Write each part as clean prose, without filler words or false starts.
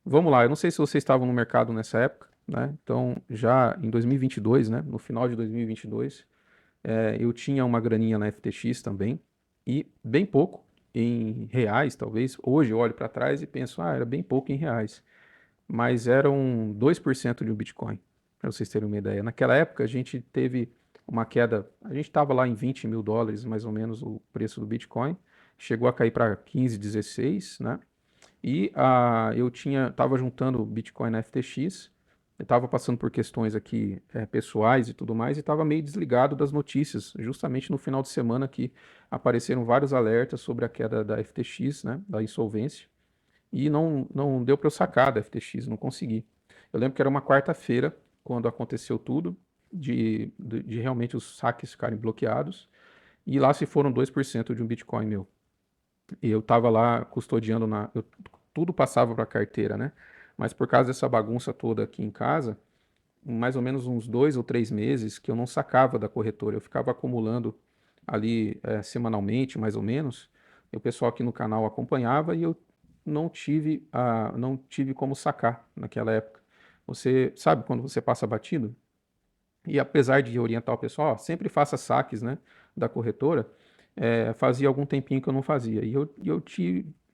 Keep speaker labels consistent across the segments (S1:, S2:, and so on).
S1: vamos lá, eu não sei se vocês estavam no mercado nessa época, né? Então, já em 2022, né? No final de 2022, eu tinha uma graninha na FTX também, e bem pouco em reais, talvez. Hoje eu olho para trás e penso, era bem pouco em reais, mas eram 2% de um Bitcoin, para vocês terem uma ideia. Naquela época, a gente teve uma queda, a gente estava lá em US$ 20.000, mais ou menos, o preço do Bitcoin, chegou a cair para 15, 16, né? E eu estava juntando Bitcoin na FTX, eu estava passando por questões aqui pessoais e tudo mais, e estava meio desligado das notícias, justamente no final de semana que apareceram vários alertas sobre a queda da FTX, né, da insolvência, e não deu para eu sacar da FTX, não consegui. Eu lembro que era uma quarta-feira, quando aconteceu tudo, de realmente os saques ficarem bloqueados, e lá se foram 2% de um Bitcoin meu. E eu estava lá custodiando tudo passava para a carteira, né? Mas por causa dessa bagunça toda aqui em casa, mais ou menos uns 2 ou 3 meses que eu não sacava da corretora, eu ficava acumulando ali semanalmente, mais ou menos. E o pessoal aqui no canal acompanhava e eu não tive como sacar naquela época. Você sabe quando você passa batido? E apesar de orientar o pessoal, ó, sempre faça saques, né, da corretora, fazia algum tempinho que eu não fazia. E eu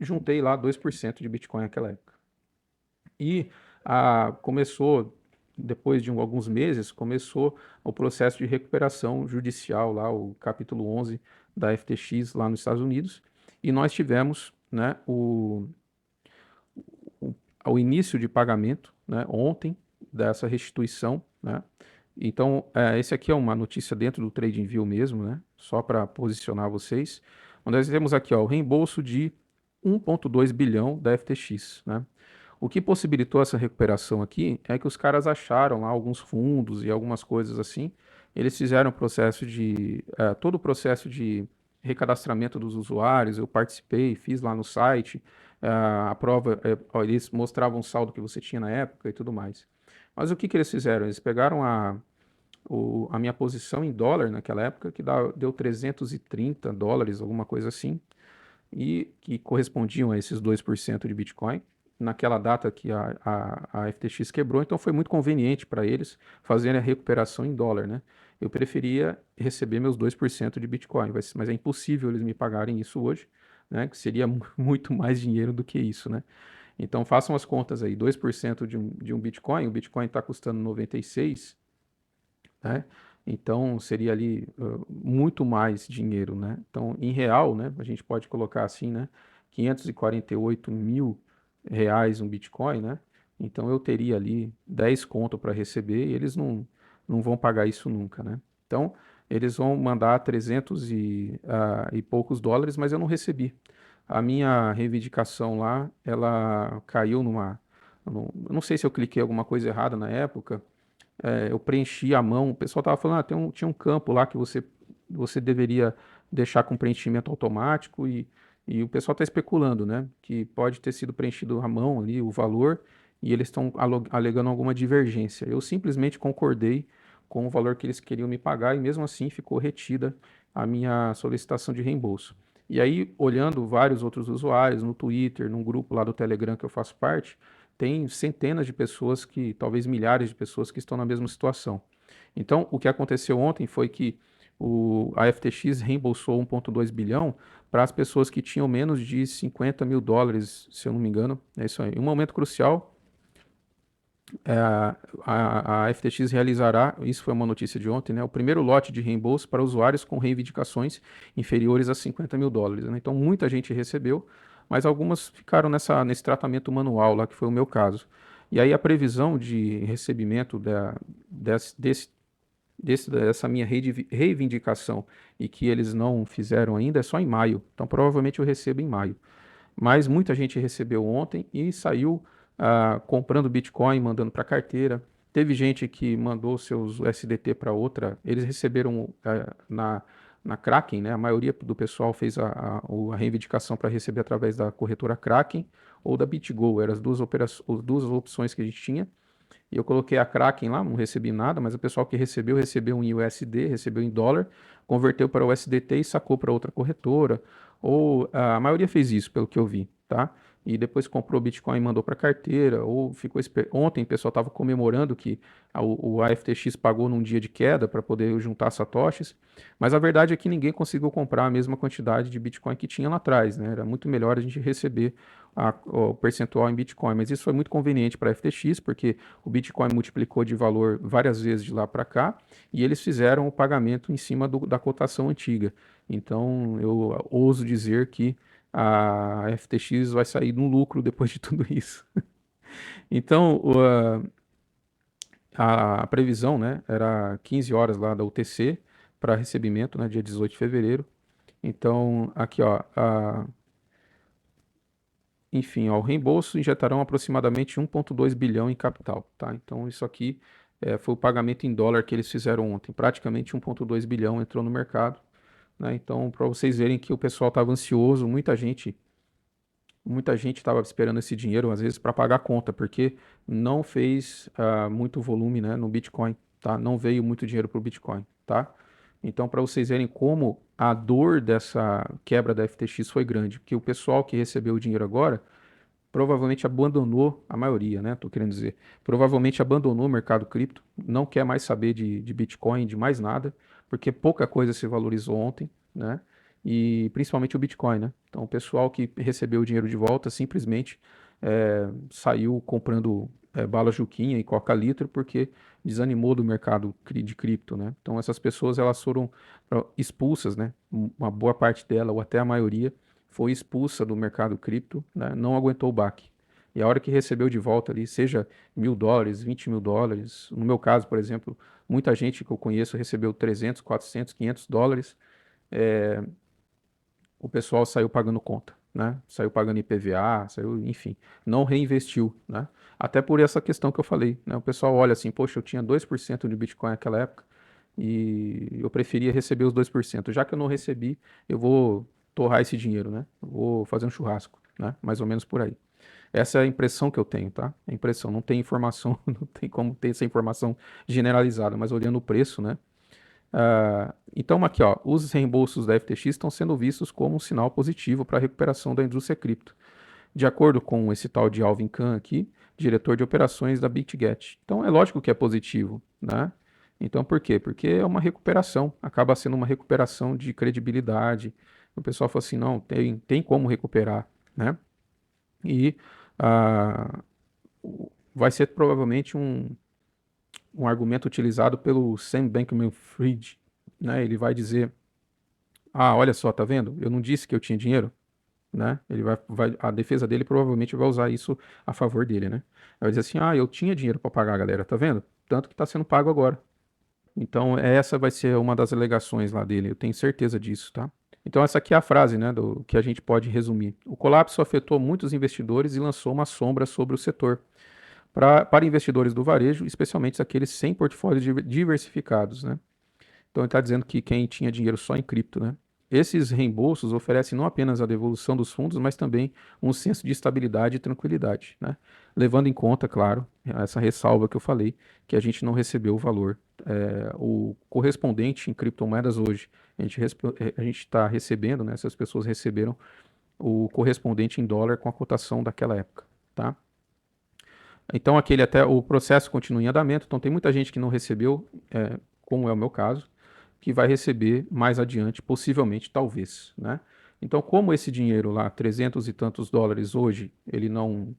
S1: juntei lá 2% de Bitcoin naquela época. E começou, depois de alguns meses, começou o processo de recuperação judicial lá, o capítulo 11 da FTX lá nos Estados Unidos. E nós tivemos, né, o início de pagamento, né, ontem, dessa restituição, né? Então, esse aqui é uma notícia dentro do TradingView mesmo, né? Só para posicionar vocês. Nós temos aqui, ó, o reembolso de 1,2 bilhão da FTX, né? O que possibilitou essa recuperação aqui é que os caras acharam lá alguns fundos e algumas coisas assim. Eles fizeram todo o processo de recadastramento dos usuários. Eu participei, fiz lá no site. A prova, ó, eles mostravam o saldo que você tinha na época e tudo mais. Mas o que eles fizeram? Eles pegaram a minha posição em dólar naquela época, que deu US$ 330, alguma coisa assim, e que correspondiam a esses 2% de Bitcoin, naquela data que a FTX quebrou, então foi muito conveniente para eles fazerem a recuperação em dólar, né? Eu preferia receber meus 2% de Bitcoin, mas é impossível eles me pagarem isso hoje, né? Que seria muito mais dinheiro do que isso, né? Então façam as contas aí, 2% de um Bitcoin, o Bitcoin está custando 96, né? Então seria ali muito mais dinheiro, né? Então, em real, né? A gente pode colocar assim, né? 548 mil reais um Bitcoin, né? Então eu teria ali 10 conto para receber e eles não vão pagar isso nunca, né? Então eles vão mandar 300 e poucos dólares, mas eu não recebi. A minha reivindicação lá, ela caiu eu não sei se eu cliquei alguma coisa errada na época, eu preenchi a mão. O pessoal estava falando, tinha um campo lá que você deveria deixar com preenchimento automático e o pessoal está especulando, né? Que pode ter sido preenchido à mão ali o valor e eles estão alegando alguma divergência. Eu simplesmente concordei com o valor que eles queriam me pagar e mesmo assim ficou retida a minha solicitação de reembolso. E aí, olhando vários outros usuários no Twitter, num grupo lá do Telegram que eu faço parte, tem centenas de pessoas talvez milhares de pessoas que estão na mesma situação. Então, o que aconteceu ontem foi que a FTX reembolsou 1,2 bilhão para as pessoas que tinham menos de US$ 50.000, se eu não me engano. É isso aí. Um momento crucial, é, a FTX realizará, isso foi uma notícia de ontem, né, o primeiro lote de reembolso para usuários com reivindicações inferiores a US$ 50.000, né? Então, muita gente recebeu, mas algumas ficaram nesse tratamento manual lá, que foi o meu caso. E aí a previsão de recebimento dessa minha reivindicação e que eles não fizeram ainda é só em maio. Então, provavelmente eu recebo em maio. Mas muita gente recebeu ontem e saiu comprando Bitcoin, mandando para carteira. Teve gente que mandou seus USDT para outra. Eles receberam na Kraken, né? A maioria do pessoal fez a reivindicação para receber através da corretora Kraken ou da BitGo. Eram as duas opções que a gente tinha. E eu coloquei a Kraken lá, não recebi nada, mas o pessoal que recebeu em USD, recebeu em dólar, converteu para o USDT e sacou para outra corretora. Ou a maioria fez isso, pelo que eu vi, tá? e depois comprou Bitcoin e mandou para carteira, ou ontem o pessoal estava comemorando que o AFTX pagou num dia de queda para poder juntar satoshis, mas a verdade é que ninguém conseguiu comprar a mesma quantidade de Bitcoin que tinha lá atrás, né? Era muito melhor a gente receber o percentual em Bitcoin, mas isso foi muito conveniente para a FTX, porque o Bitcoin multiplicou de valor várias vezes de lá para cá, e eles fizeram o pagamento em cima da cotação antiga. Então, eu ouso dizer que a FTX vai sair no lucro depois de tudo isso. Então, a previsão, né, era 15 horas lá da UTC para recebimento, né, dia 18 de fevereiro. Então, aqui, ó, enfim, ó, o reembolso injetarão aproximadamente 1,2 bilhão em capital, tá? Então, isso aqui foi o pagamento em dólar que eles fizeram ontem. Praticamente 1,2 bilhão entrou no mercado, né? Então, para vocês verem que o pessoal estava ansioso, muita gente estava esperando esse dinheiro, às vezes, para pagar a conta, porque não fez muito volume, né, no Bitcoin, tá? Não veio muito dinheiro para o Bitcoin, tá? Então, para vocês verem como a dor dessa quebra da FTX foi grande, porque o pessoal que recebeu o dinheiro agora provavelmente abandonou, a maioria, né? Tô querendo dizer, provavelmente abandonou o mercado cripto, não quer mais saber de Bitcoin, de mais nada, porque pouca coisa se valorizou ontem, né? E principalmente o Bitcoin, né? Então o pessoal que recebeu o dinheiro de volta simplesmente saiu comprando bala Juquinha e Coca Litro porque desanimou do mercado de cripto, né? Então essas pessoas elas foram expulsas, né? Uma boa parte dela, ou até a maioria, foi expulsa do mercado cripto, né? Não aguentou o baque. E a hora que recebeu de volta ali, seja $1.000, $20.000, no meu caso, por exemplo, muita gente que eu conheço recebeu 300, 400, $500, o pessoal saiu pagando conta, né? Saiu pagando IPVA, saiu, enfim, não reinvestiu, né? Até por essa questão que eu falei, né? O pessoal olha assim, poxa, eu tinha 2% de Bitcoin naquela época e eu preferia receber os 2%. Já que eu não recebi, eu vou torrar esse dinheiro, né? Eu vou fazer um churrasco, né? Mais ou menos por aí. Essa é a impressão que eu tenho, tá? É a impressão, não tem informação, não tem como ter essa informação generalizada, mas olhando o preço, né? Então, aqui, ó, os reembolsos da FTX estão sendo vistos como um sinal positivo para a recuperação da indústria cripto, de acordo com esse tal de Alvin Khan aqui, diretor de operações da BitGet. Então, é lógico que é positivo, né? Então, por quê? Porque é uma recuperação, acaba sendo uma recuperação de credibilidade. O pessoal fala assim, não, tem como recuperar, né? E ah, vai ser provavelmente um argumento utilizado pelo Sam Bankman-Fried, né? Ele vai dizer, olha só, tá vendo? Eu não disse que eu tinha dinheiro, né? Ele a defesa dele provavelmente vai usar isso a favor dele, né? Vai dizer assim, eu tinha dinheiro para pagar, galera, tá vendo? Tanto que está sendo pago agora. Então, essa vai ser uma das alegações lá dele, eu tenho certeza disso, tá? Então, essa aqui é a frase, né, do que a gente pode resumir. O colapso afetou muitos investidores e lançou uma sombra sobre o setor. Para investidores do varejo, especialmente aqueles sem portfólios diversificados, né? Então ele está dizendo que quem tinha dinheiro só em cripto, né? Esses reembolsos oferecem não apenas a devolução dos fundos, mas também um senso de estabilidade e tranquilidade, né? Levando em conta, claro, essa ressalva que eu falei, que a gente não recebeu o valor. O correspondente em criptomoedas hoje, a gente está recebendo, né? Essas pessoas receberam o correspondente em dólar com a cotação daquela época, tá? Então o processo continua em andamento, então tem muita gente que não recebeu, como é o meu caso, que vai receber mais adiante, possivelmente, talvez, né? Então, como esse dinheiro lá, 300 e tantos dólares hoje, ele não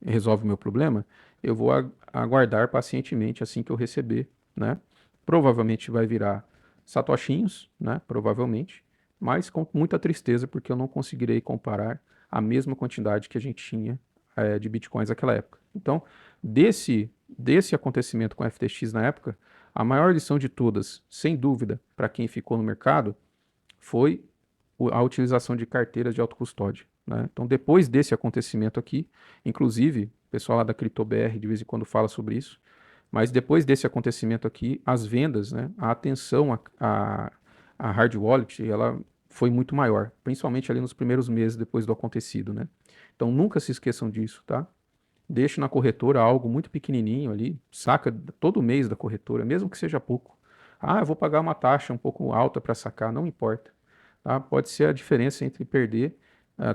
S1: resolve o meu problema, eu vou aguardar pacientemente assim que eu receber, né? Provavelmente vai virar satoshinhos, né? Provavelmente, mas com muita tristeza, porque eu não conseguirei comparar a mesma quantidade que a gente tinha de bitcoins naquela época. Então, desse acontecimento com a FTX na época, a maior lição de todas, sem dúvida, para quem ficou no mercado, foi a utilização de carteiras de autocustódia, né? Então, depois desse acontecimento aqui, inclusive, o pessoal lá da CryptoBR de vez em quando fala sobre isso, mas depois desse acontecimento aqui, as vendas, né, a atenção a hard wallet, ela foi muito maior, principalmente ali nos primeiros meses depois do acontecido, né? Então, nunca se esqueçam disso, tá? Deixe na corretora algo muito pequenininho ali, saca todo mês da corretora, mesmo que seja pouco. Eu vou pagar uma taxa um pouco alta para sacar, não importa. Tá? Pode ser a diferença entre perder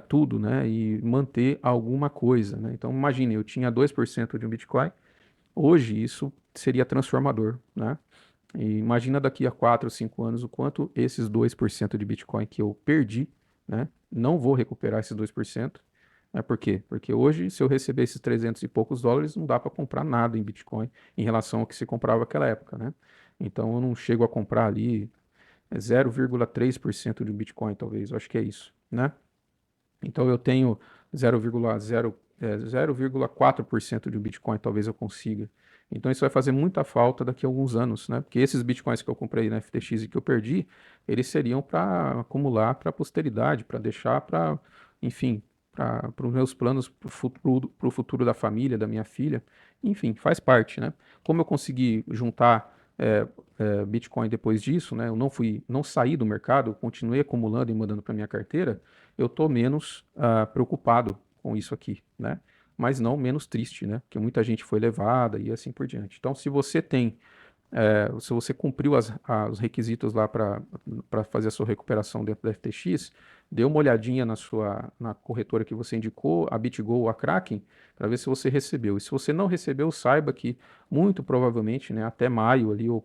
S1: tudo, né? E manter alguma coisa, né? Então, imagine, eu tinha 2% de um Bitcoin, hoje isso seria transformador, né? E imagina daqui a 4 ou 5 anos o quanto esses 2% de Bitcoin que eu perdi, né? Não vou recuperar esses 2%. Por quê? Porque hoje, se eu receber esses 300 e poucos dólares, não dá para comprar nada em Bitcoin em relação ao que se comprava naquela época, né? Então eu não chego a comprar ali 0,3% de um Bitcoin, talvez. Eu acho que é isso, né? Então eu tenho 0,4% de um Bitcoin, talvez eu consiga. Então isso vai fazer muita falta daqui a alguns anos, né? Porque esses Bitcoins que eu comprei na FTX e que eu perdi, eles seriam para acumular para a posteridade, para deixar para, enfim, para os meus planos para o futuro da família, da minha filha. Enfim, faz parte, né? Como eu consegui juntar Bitcoin depois disso, né? Eu não saí do mercado, eu continuei acumulando e mandando para minha carteira, eu estou menos preocupado com isso aqui, né? Mas não menos triste, né? Porque muita gente foi levada e assim por diante. Então, se você tem, se você cumpriu os requisitos lá para fazer a sua recuperação dentro da FTX, dê uma olhadinha na corretora que você indicou, a BitGo ou a Kraken, para ver se você recebeu. E se você não recebeu, saiba que muito provavelmente, né, até maio ali ou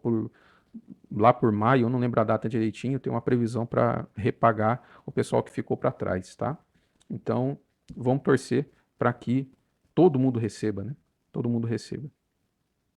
S1: lá por maio, eu não lembro a data direitinho, tem uma previsão para repagar o pessoal que ficou para trás, tá? Então, vamos torcer para que todo mundo receba, né? Todo mundo receba.